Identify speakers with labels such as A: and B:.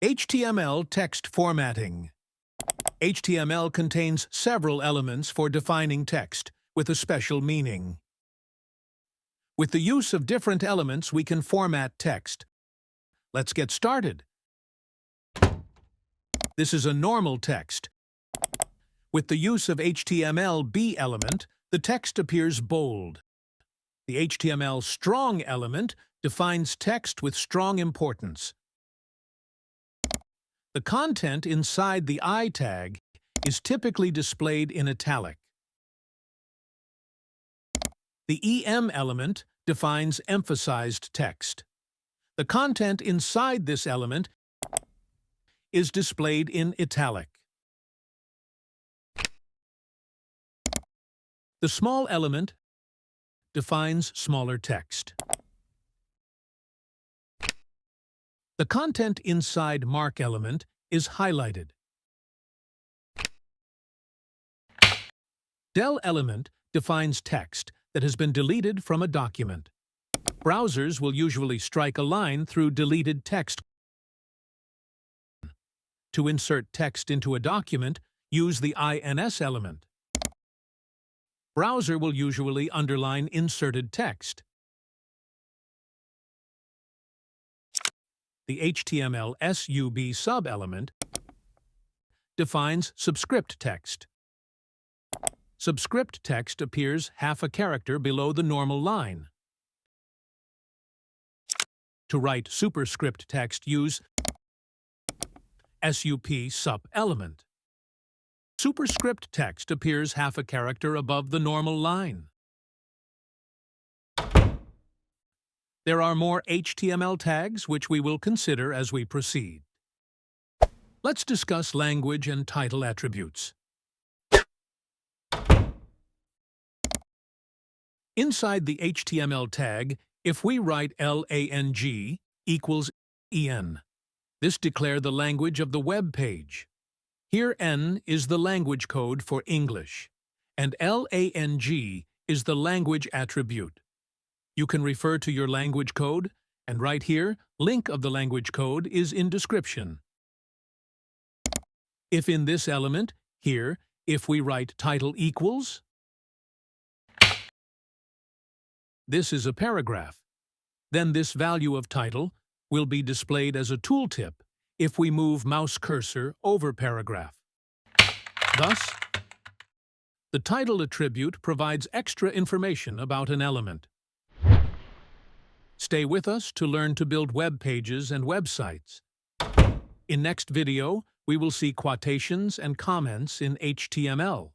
A: HTML text formatting. HTML contains several elements for defining text with a special meaning. With the use of different elements, we can format text. Let's get started. This is a normal text. With the use of HTML B element, the text appears bold. The HTML strong element defines text with strong importance. The content inside the I tag is typically displayed in italic. The EM element defines emphasized text. The content inside this element is displayed in italic. The small element defines smaller text. The content inside mark element is highlighted. Del element defines text that has been deleted from a document. Browsers will usually strike a line through deleted text. To insert text into a document, use the INS element. Browser will usually underline inserted text. The HTML SUB sub-element defines subscript text. Subscript text appears half a character below the normal line. To write superscript text, use SUP sub-element. Superscript text appears half a character above the normal line. There are more HTML tags which we will consider as we proceed. Let's discuss language and title attributes. Inside the HTML tag, if we write lang equals en, this declares the language of the web page. Here N is the language code for English, and lang is the language attribute. You can refer to your language code, and right here, link of the language code is in description. If in this element, here, if we write title equals, this is a paragraph. Then this value of title will be displayed as a tooltip if we move mouse cursor over paragraph. Thus, the title attribute provides extra information about an element. Stay with us to learn to build web pages and websites. In next video, we will see quotations and comments in HTML.